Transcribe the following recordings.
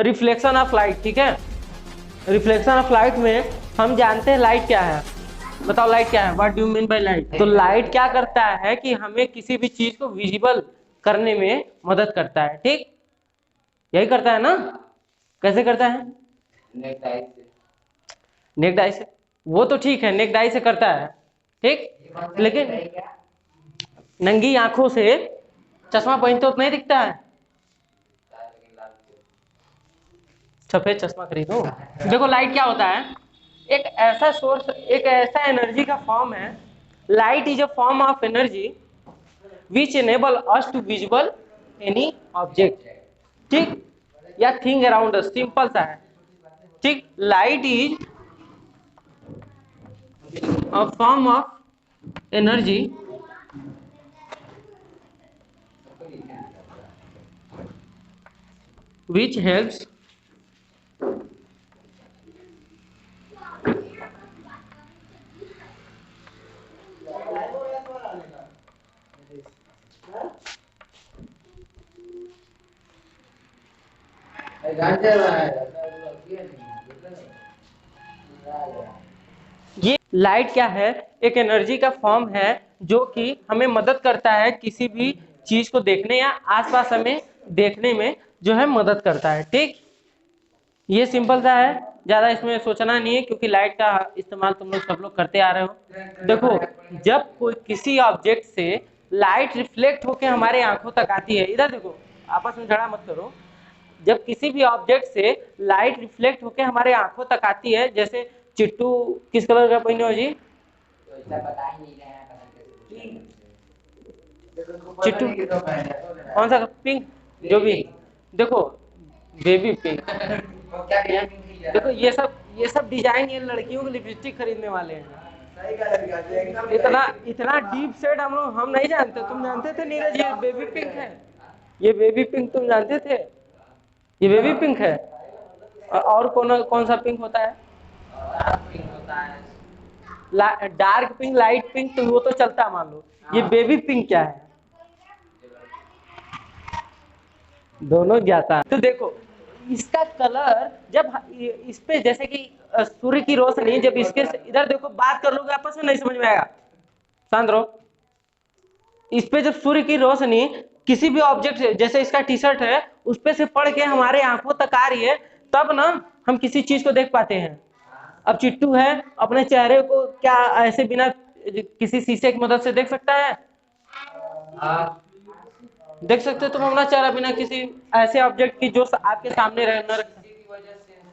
Reflection of light, ठीक है। Reflection of light में हम जानते हैं लाइट क्या है, बताओ लाइट क्या है, what do you mean by light. तो लाइट क्या करता है कि हमें किसी भी चीज को विजिबल करने में मदद करता है, ठीक, यही करता है ना। कैसे करता है? नेक्ड आई से, वो तो ठीक है, नेक्ड आई से करता है, ठीक, लेकिन नंगी आंखों से चश्मा पहनते हो तो नहीं दिखता है। सफेद चश्मा खरीदो। देखो लाइट क्या होता है, एक ऐसा सोर्स, एक ऐसा एनर्जी का फॉर्म है। Light is a form of energy which enable us to visible any object, ठीक, या थिंग अराउंड अस, सिंपल सा है, ठीक। Light is a form of energy which helps ये लाइट क्या है, एक एनर्जी का फॉर्म है जो कि हमें मदद करता है किसी भी चीज को देखने या आसपास हमें देखने में जो है मदद करता है, ठीक। ये सिंपल सा है, ज्यादा इसमें सोचना नहीं है क्योंकि लाइट का इस्तेमाल तुम लोग सब लोग करते आ रहे हो। देखो जब कोई किसी ऑब्जेक्ट से लाइट रिफ्लेक्ट होकर हमारे आंखों तक आती है, इधर देखो, आपस में झगड़ा मत करो। जब किसी भी ऑब्जेक्ट से लाइट रिफ्लेक्ट होकर हमारे आंखों तक आती है, जैसे चिट्टू किस कलर का पहने हो जी? चिट्टू कौन सा? पिंक, जो भी, देखो बेबी पिंक। देखो ये सब डिजाइन ये लड़कियों के लिपस्टिक खरीदने वाले हैं। इतना डीप शेड हम नहीं जानते। तुम जानते थे नीरज ये बेबी पिंक है? ये बेबी पिंक तुम जानते थे? ये बेबी पिंक है। और कौन सा पिंक होता है? डार्क पिंक, लाइट पिंक तो वो तो चलता मान लो, ये बेबी पिंक क्या है? दोनों ज्ञाता है। तो देखो इसका कलर जब इस पे, जैसे कि सूर्य की रोशनी जब इसके इधर देखो, बात कर लोगे आपस में नहीं समझ में आएगा, शांत रहो। इस पे जब सूर्य की रोशनी किसी भी ऑब्जेक्ट से, जैसे इसका टी शर्ट है, उस पे से पड़ के हमारे आंखों तक आ रही है, तब ना हम किसी चीज को देख पाते हैं। अब चिट्टू है, अपने चेहरे को क्या ऐसे बिना किसी शीशे की मदद से देख सकता है? देख सकते हो तुम अपना चेहरा बिना किसी ऐसे ऑब्जेक्ट की जो आपके सामने रहना,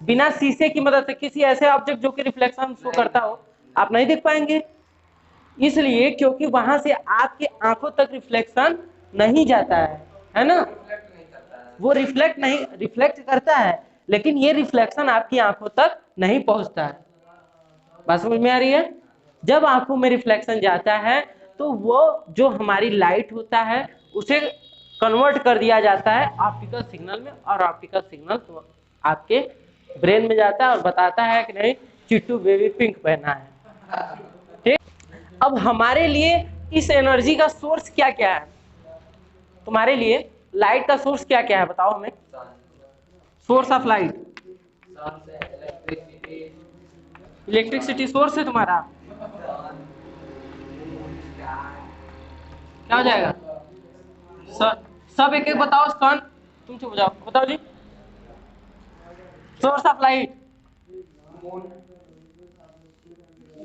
बिना शीशे की मदद से किसी ऐसे ऑब्जेक्ट जो कि रिफ्लेक्शन शो करता हो, आप नहीं देख पाएंगे। इसलिए क्योंकि वहां से आपकी आंखों तक रिफ्लेक्शन नहीं जाता है ना। वो रिफ्लेक्ट करता है, लेकिन ये रिफ्लेक्शन आपकी आंखों तक नहीं पहुंचता है। बात समझ में आ रही है? जब आंखों में रिफ्लेक्शन जाता है तो वो जो हमारी लाइट होता है उसे कन्वर्ट कर दिया जाता है ऑप्टिकल सिग्नल में, और ऑप्टिकल सिग्नल तो आपके ब्रेन में जाता है और बताता है कि नहीं चिट्टू बेबी पिंक पहना है, ठीक। अब हमारे लिए इस एनर्जी का सोर्स क्या क्या है? तुम्हारे लिए लाइट का सोर्स क्या क्या है बताओ हमें। Source of light, electricity source है तुम्हारा। क्या हो जाएगा? सब एक एक बताओ। सन, तुम चुप जाओ, बताओ जी। सोर्स ऑफ लाइट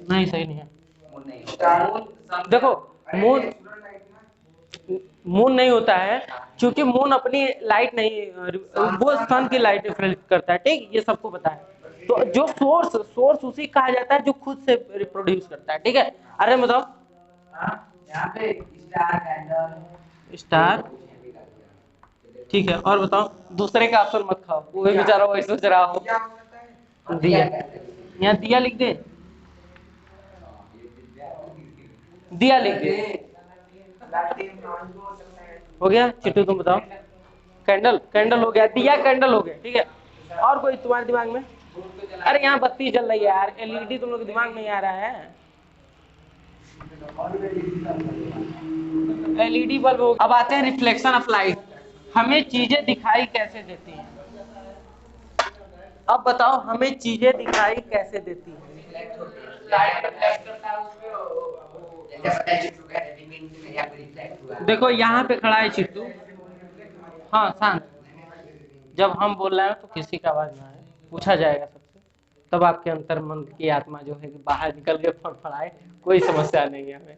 नहीं, सही नहीं है। देखो मून नहीं होता है, क्योंकि मून अपनी लाइट नहीं, वो सन की लाइट रिफ्लेक्ट करता है, ठीक, ये सबको पता है। तो जो सोर्स उसी कहा जाता है जो खुद से रिप्रोड्यूस करता है, ठीक है। अरे बताओ स्टार, ठीक है। और बताओ, दूसरे का ऑप्शन मत खाओ, वो बेचारा वही सोच रहा हो। दिया, यहाँ दिया लिख दे, दिया लिख दे, हो गया। चिट्टू तुम बताओ। कैंडल, कैंडल हो गया, दिया कैंडल हो गया, ठीक है। और कोई तुम्हारे दिमाग में? अरे यहाँ बत्ती जल रही है यार, एलईडी तुम लोग के दिमाग में आ रहा है। एलईडी बल्ब हो। अब आते हैं रिफ्लेक्शन ऑफ लाइट, हमें चीजें दिखाई कैसे देती हैं। अब बताओ हमें चीजें दिखाई कैसे देती है? देखो यहाँ पे खड़ा है चिट्टू, हाँ शांत। जब हम बोल रहे हैं तो किसी का आवाज ना आए, पूछा जाएगा सबसे, तब आपके अंतर मन की आत्मा जो है कि बाहर निकल के फड़फड़ाए, कोई समस्या नहीं है हमें।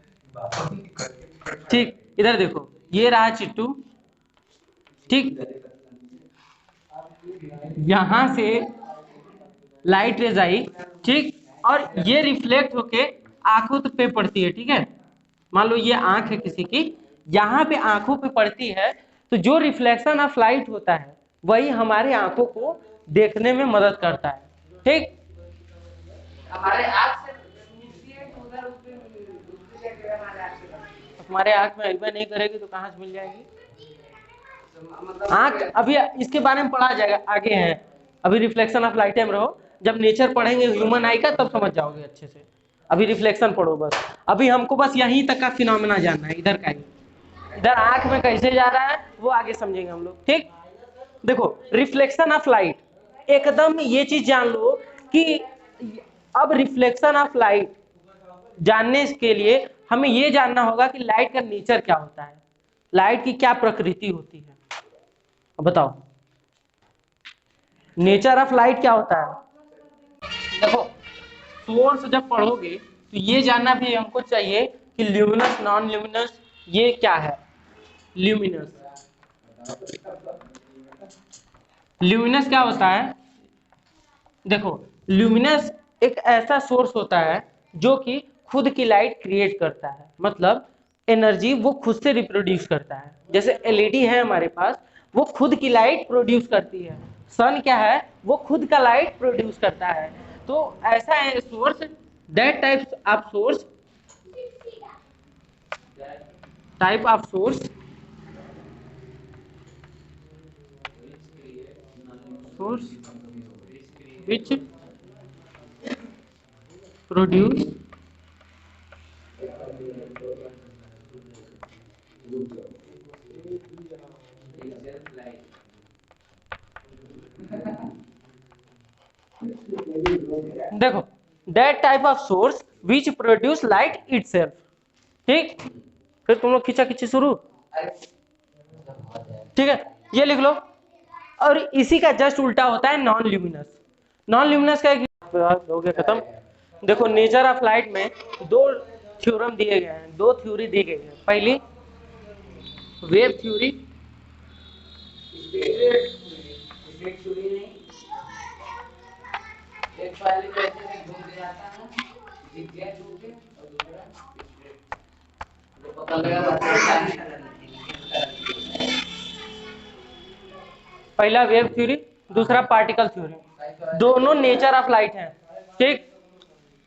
ठीक, इधर देखो, ये रहा चिट्टू, ठीक, यहां से लाइट रेज आई, ठीक, और ये रिफ्लेक्ट होके आंखों पे पड़ती है, ठीक है। मान लो ये आंख है किसी की, यहाँ पे आंखों पे पड़ती है, तो जो रिफ्लेक्शन ऑफ लाइट होता है वही हमारे आंखों को देखने में मदद करता है, ठीक। हमारे आंख से मिलती है तो उधर उसके हमारे आंख में अइबा नहीं करेगी तो कहाँ से मिल जाएगी आंख? अभी इसके बारे में पढ़ा जाएगा, आगे है, अभी रिफ्लेक्शन ऑफ लाइट में रहो, जब नेचर पढ़ेंगे ह्यूमन आई का तब समझ जाओगे अच्छे से। अभी रिफ्लेक्शन पढ़ो बस, अभी हमको बस यहीं तक का फिनोमेना जानना है, इधर का ही, इधर आंख में कैसे जा रहा है वो आगे समझेंगे हम लोग, ठीक। देखो रिफ्लेक्शन ऑफ लाइट, एकदम ये चीज जान लो कि अब रिफ्लेक्शन ऑफ लाइट जानने के लिए हमें ये जानना होगा कि लाइट का नेचर क्या होता है, लाइट की क्या प्रकृति होती है। अब बताओ नेचर ऑफ लाइट क्या होता है? देखो सोर्स जब पढ़ोगे तो ये जानना भी हमको चाहिए कि ल्यूमिनस नॉन ल्यूमिनस ये क्या है। ल्यूमिनस, ल्यूमिनस क्या होता है? देखो ल्यूमिनस एक ऐसा सोर्स होता है जो कि खुद की लाइट क्रिएट करता है, मतलब एनर्जी वो खुद से रिप्रोड्यूस करता है। जैसे एलईडी है हमारे पास, वो खुद की लाइट प्रोड्यूस करती है। सन क्या है, वो खुद का लाइट प्रोड्यूस करता है। तो ऐसा है source, that types of source, type of source, source which produce देखो that type of source which produce light itself, ठीक। फिर तुम लोग खींचा खींची शुरू, ठीक है, ये लिख लो। और इसी का जस्ट उल्टा होता है नॉन ल्यूमिनस। नॉन ल्यूमिनस का हो गया खत्म। देखो नेचर ऑफ लाइट में दो थ्योरम दिए गए हैं, दो थ्योरी दी गई है। पहली वेव थ्योरी, पहला वेव थ्योरी, दूसरा पार्टिकल थ्योरी, दोनों नेचर ऑफ लाइट हैं, ठीक।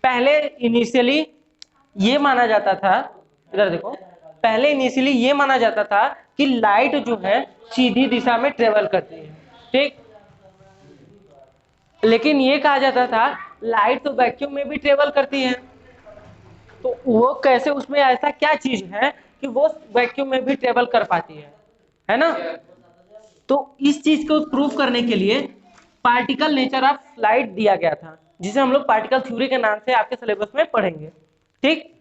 पहले इनिशियली ये माना जाता था, इधर देखो, पहले इनिशियली ये माना जाता था कि लाइट जो है सीधी दिशा में ट्रेवल करती है, ठीक। लेकिन ये कहा जाता था लाइट तो वैक्यूम में भी ट्रेवल करती है, तो वो कैसे, उसमें ऐसा क्या चीज है कि वो वैक्यूम में भी ट्रेवल कर पाती है ना। तो इस चीज को प्रूव करने के लिए पार्टिकल नेचर ऑफ लाइट दिया गया था, जिसे हम लोग पार्टिकल थ्योरी के नाम से आपके सिलेबस में पढ़ेंगे, ठीक।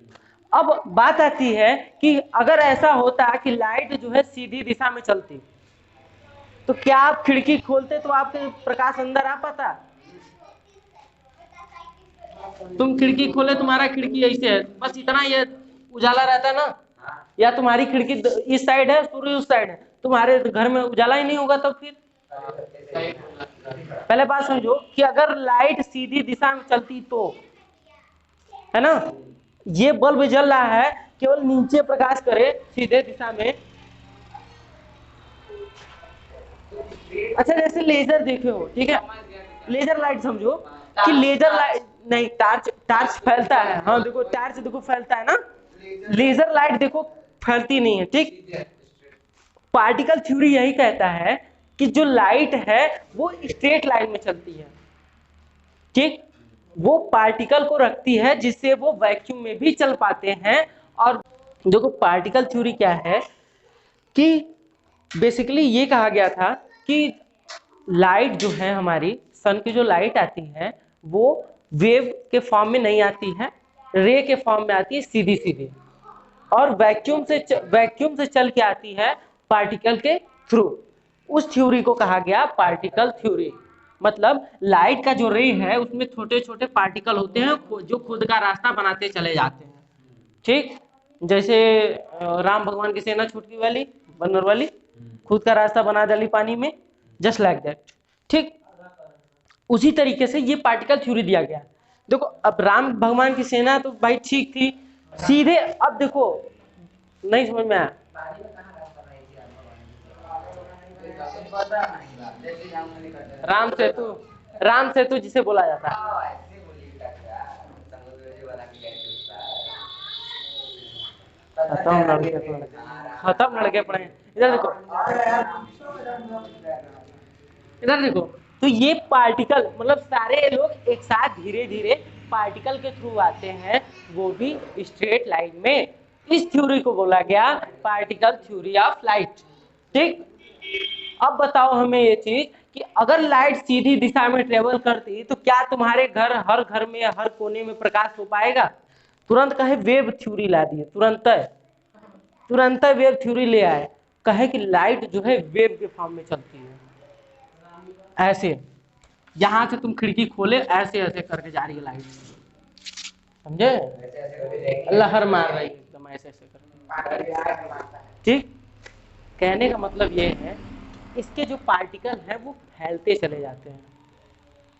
अब बात आती है कि अगर ऐसा होता कि लाइट जो है सीधी दिशा में चलती, तो क्या आप खिड़की खोलते तो आपके प्रकाश अंदर आ पाता? तुम खिड़की खोले, तुम्हारा खिड़की ऐसे है, बस इतना ये उजाला रहता है ना, या तुम्हारी खिड़की इस साइड है, सूर्य उस साइड है, तुम्हारे घर में उजाला ही नहीं होगा। तो फिर पहले बात समझो कि अगर लाइट सीधी दिशा में चलती तो, है ना, ये बल्ब जल रहा है, केवल नीचे प्रकाश करे सीधे दिशा में। अच्छा जैसे लेजर देखे हो, ठीक है, लेजर लाइट समझो कि लेजर लाइट नहीं, टार्च, टार्च फैलता है, हाँ देखो टार्च देखो फैलता है ना, लेजर लाइट देखो फैलती नहीं है, ठीक। पार्टिकल थ्योरी यही कहता है कि जो लाइट है वो स्ट्रेट लाइन में चलती है, ठीक। वो पार्टिकल को रखती है जिससे वो वैक्यूम में भी चल पाते हैं। और देखो पार्टिकल थ्योरी क्या है कि बेसिकली ये कहा गया था कि लाइट जो है हमारी सन की जो लाइट आती है वो वेव के फॉर्म में नहीं आती है, रे के फॉर्म में आती है सीधी सीधी, और वैक्यूम से चल के आती है पार्टिकल के थ्रू। उस थ्योरी को कहा गया पार्टिकल थ्योरी। मतलब लाइट का जो रे है उसमें छोटे छोटे पार्टिकल होते हैं जो खुद का रास्ता बनाते चले जाते हैं। ठीक, जैसे राम भगवान की सेना छुटकी वाली बन्नर वाली खुद का रास्ता बना डाली पानी में, जस्ट लाइक दैट। ठीक, उसी तरीके से ये पार्टिकल थ्योरी दिया गया। देखो अब राम भगवान की सेना तो भाई ठीक थी सीधे, अब देखो नहीं समझ में आया। राम सेतु जिसे बोला जाता है, खत्म लड़के पड़े। इधर देखो, तो ये पार्टिकल मतलब सारे लोग एक साथ धीरे धीरे पार्टिकल के थ्रू आते हैं, वो भी स्ट्रेट लाइन में। इस थ्योरी को बोला गया पार्टिकल थ्योरी ऑफ लाइट। ठीक, अब बताओ हमें ये चीज कि अगर लाइट सीधी दिशा में ट्रेवल करती तो क्या तुम्हारे घर, हर घर में, हर कोने में प्रकाश हो पाएगा? तुरंत कहे वेव थ्योरी ला दिए, तुरंत वेव थ्योरी ले आए, कहे कि लाइट जो है वेव के फॉर्म में चलती है। ऐसे यहां से तुम खिड़की खोले, ऐसे ऐसे करके जा रही है लाइट, समझे? लहर मार रही है एकदम ऐसे ऐसे करके। ठीक, कहने का मतलब ये है इसके जो पार्टिकल हैं वो फैलते चले जाते हैं।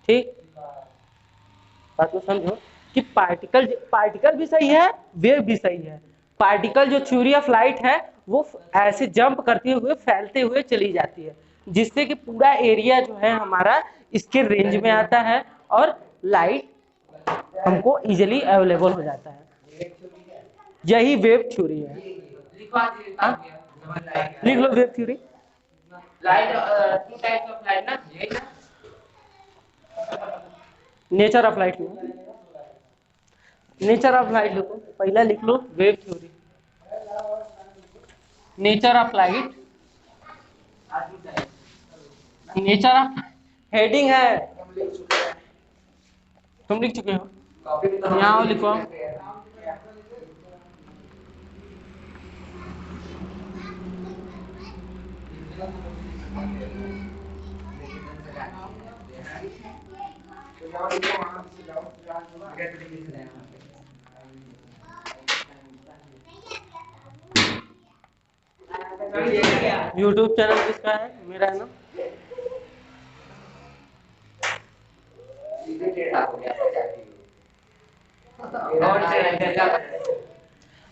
ठीक, बात को समझो कि पार्टिकल भी सही है, वेव भी सही है। पार्टिकल जो थ्योरी ऑफ लाइट है वो ऐसे जंप करते हुए फैलते हुए चली जाती है, जिससे कि पूरा एरिया जो है हमारा इसके रेंज में आता है और लाइट हमको इजीली अवेलेबल हो जाता है। यही वेव थ्योरी है। लिख लो wave theory. Nature of light, nature of light लिखो, पहला लिख लो wave theory. Nature of light, nature of heading है, तुम लिख चुके हो, यहाँ लिखो। YouTube चैनल किसका है? मेरा है ना।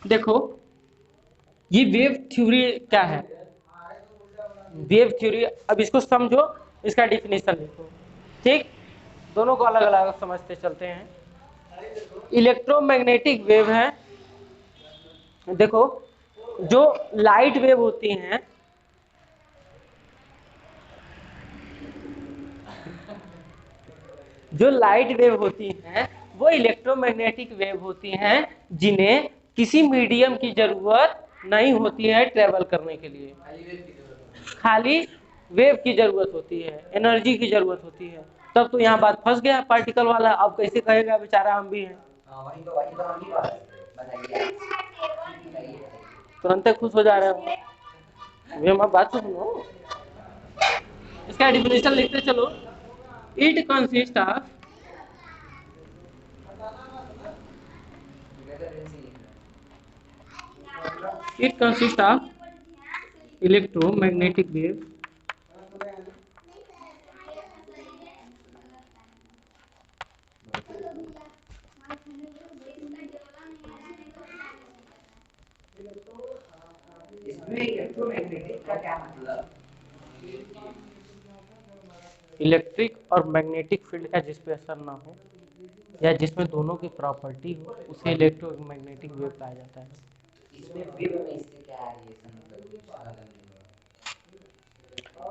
देखो ये वेव थ्योरी क्या है? वेव थ्योरी, अब इसको समझो, इसका डिफिनेशन लिखो। ठीक, दोनों को अलग अलग समझते चलते हैं। इलेक्ट्रोमैग्नेटिक वेव है, देखो जो लाइट वेव होती हैं, जो लाइट वेव होती हैं वो इलेक्ट्रोमैग्नेटिक वेव होती हैं, जिन्हें किसी मीडियम की जरूरत नहीं होती है ट्रेवल करने के लिए, खाली वेव की जरूरत होती है, एनर्जी की जरूरत होती है। तब तो यहाँ बात फंस गया पार्टिकल वाला, अब कैसे कहेगा बेचारा हम भी हैं। तुरंत खुश हो जा रहे हो, ये बात तो सुनो। इसका डिफिनेशन लिखते चलो। It consist of electromagnetic wave electric और मैग्नेटिक फील्ड का जिस पे असर ना हो या जिसमें दोनों की प्रॉपर्टी हो उसे इलेक्ट्रोमैग्नेटिक वेव कहा जाता है।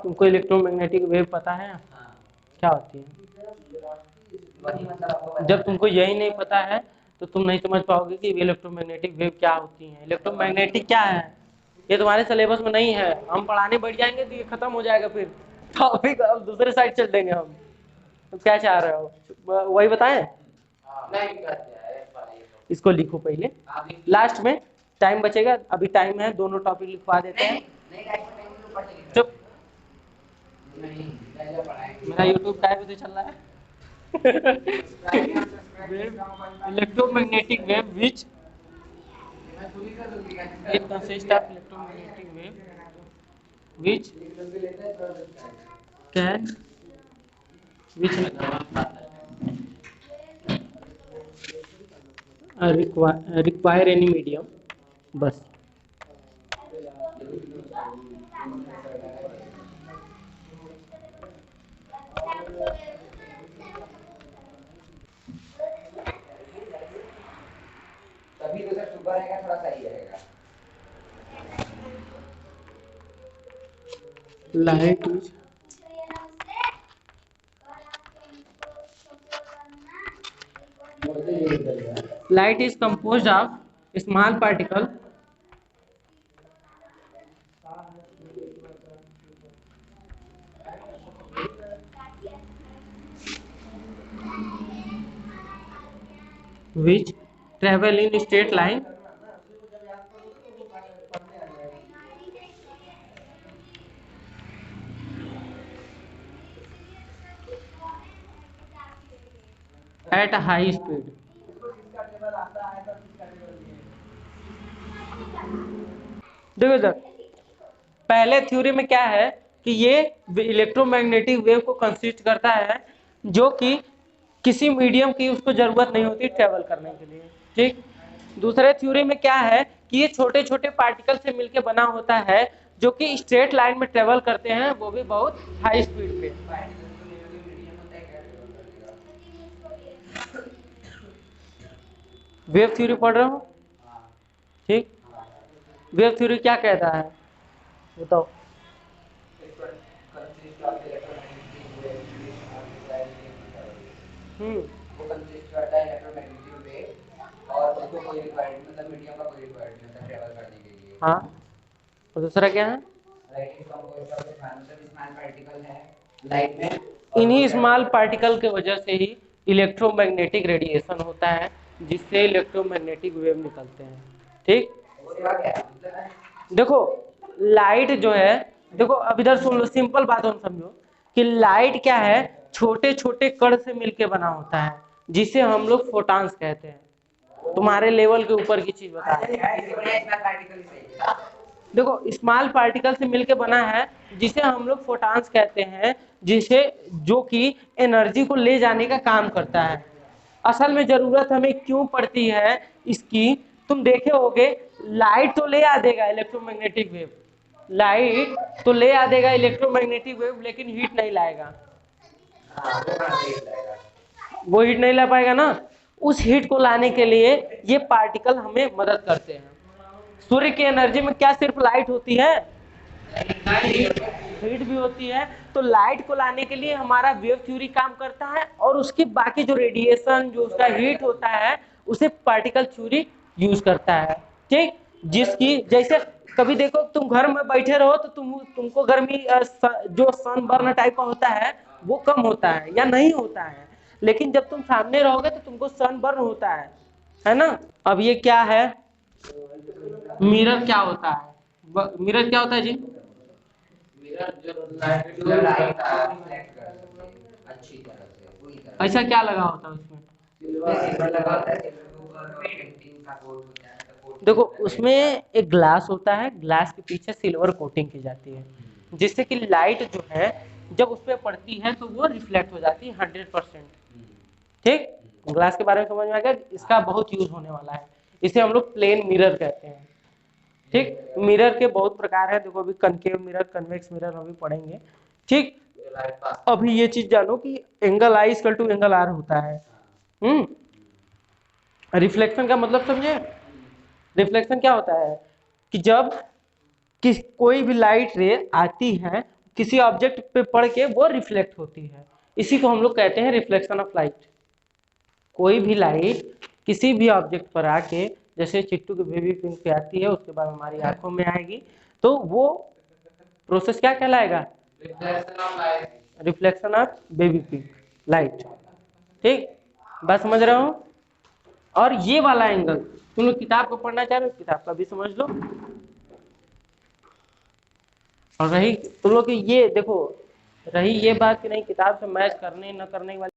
तुमको इलेक्ट्रोमैग्नेटिक वेव पता है? क्या होती है? जब तुमको यही नहीं पता है तो तुम नहीं समझ पाओगे कि इलेक्ट्रोमैग्नेटिक वेव क्या होती है। इलेक्ट्रोमैग्नेटिक क्या है ये तुम्हारे सिलेबस में नहीं है, हम पढ़ाने बैठ जाएंगे तो ये खत्म हो जाएगा, फिर टॉपिक अब दूसरे साइड चल देंगे हम। तो क्या चाह रहे हो, वही बताएं? इसको लिखो पहले, लास्ट में टाइम बचेगा, अभी टाइम है, दोनों टॉपिक लिखवा देते हैं। चुप, मेरा यूट्यूब का भी तो चल रहा है। Electromagnetic wave which it consists of electromagnetic wave which can which require any medium, बस। तभी तो सर सुबह रहेगा, थोड़ा सही रहेगा। Light is composed of small particle which travel in straight line at a high speed। देखो सर, पहले थ्योरी में क्या है कि ये इलेक्ट्रोमैग्नेटिक वेव को कंसिस्ट करता है जो कि किसी मीडियम की उसको जरूरत नहीं होती ट्रेवल करने के लिए, ठीक। दूसरे थ्योरी में क्या है कि ये छोटे छोटे पार्टिकल से मिलकर बना होता है जो कि स्ट्रेट लाइन में ट्रेवल करते हैं, वो भी बहुत हाई स्पीड पे। वेव थ्योरी पढ़ रहे हो, ठीक। वेव थ्योरी क्या कहता है बताओ? वो कंसिस्ट करता है इलेक्ट्रोमैग्नेटिक वेव और उसको कोई रिक्वायरमेंट, मतलब मीडियम का कोई रिक्वायरमेंट नहीं होता ट्रैवल करने के लिए। हाँ, और दूसरा क्या है? Light is composed of small particle है लाइट में, इन्हीं स्मॉल पार्टिकल के वजह से ही इलेक्ट्रोमैग्नेटिक रेडिएशन होता है जिससे इलेक्ट्रोमैग्नेटिक वेव निकलते हैं, ठीक। देखो लाइट जो है, देखो अब इधर सुन लो, सिंपल बात हम समझो कि लाइट क्या है, छोटे छोटे कण से मिलके बना होता है जिसे हम लोग फोटॉन्स कहते हैं। तुम्हारे लेवल के ऊपर की चीज बता रहे हैं। देखो स्मॉल पार्टिकल से मिलके बना है जिसे हम लोग फोटॉन्स कहते हैं, जिसे जो कि एनर्जी को ले जाने का काम करता है। असल में जरूरत हमें क्यों पड़ती है इसकी, तुम देखे होगे लाइट तो ले आ देगा इलेक्ट्रोमैग्नेटिक वेव, लाइट तो ले आ देगा इलेक्ट्रोमैग्नेटिक वेव, लेकिन हीट नहीं लाएगा। वो हीट नहीं ला पाएगा ना, उस हीट को लाने के लिए ये पार्टिकल हमें मदद करते हैं। सूर्य की एनर्जी में क्या सिर्फ लाइट होती है? हीट भी होती है। तो लाइट को लाने के लिए हमारा वेव थ्योरी काम करता है और उसकी बाकी जो रेडिएशन, जो उसका हीट होता है, उसे पार्टिकल थ्योरी यूज करता है, ठीक। जिसकी जैसे कभी देखो तुम घर में बैठे रहो तो तुमको गर्मी जो सनबर्न टाइप का होता है वो कम होता है या नहीं होता है, लेकिन जब तुम सामने रहोगे तो तुमको सनबर्न होता है ना। अब ये क्या है, मिरर क्या होता है? मिरर क्या होता है जी? अच्छी तरह से पूरी तरह ऐसा क्या लगा होता है उसमें? सिल्वर लगा होता है, सिल्वर के ऊपर पेंटिंग का कोट होता है, सपोर्ट देखो उसमें एक ग्लास होता है, ग्लास के पीछे सिल्वर कोटिंग की जाती है जिससे कि लाइट जो है जब उस पर पड़ती है तो वो रिफ्लेक्ट हो जाती है 100%, ठीक। ग्लास के बारे में समझ में आ गया, इसका बहुत यूज होने वाला है, इसे हम लोग प्लेन मिरर कहते हैं, ठीक। मिरर के बहुत प्रकार है, देखो अभी कनकेव मिरर, कन्वेक्स मिरर अभी पढ़ेंगे, ठीक। अभी ये चीज जानो कि angle I equal to angle R होता है। रिफ्लेक्शन का मतलब समझे? रिफ्लेक्शन क्या होता है कि जब कोई भी लाइट रे आती है किसी ऑब्जेक्ट पे पड़ के वो रिफ्लेक्ट होती है, इसी को हम लोग कहते हैं रिफ्लेक्शन ऑफ लाइट। कोई भी लाइट किसी भी ऑब्जेक्ट पर आके, जैसे चिट्टू के बेबी पिंक पे आती है उसके बाद हमारी आंखों में आएगी, तो वो प्रोसेस क्या कहलाएगा? Reflection of baby pink, light. ठीक, बस समझ रहे हो। और ये वाला एंगल तुम लोग किताब को पढ़ना चाह रहे हो, किताब का भी समझ लो। और रही तुम लोग की ये देखो, रही ये बात कि नहीं किताब से मैच करने न करने वाली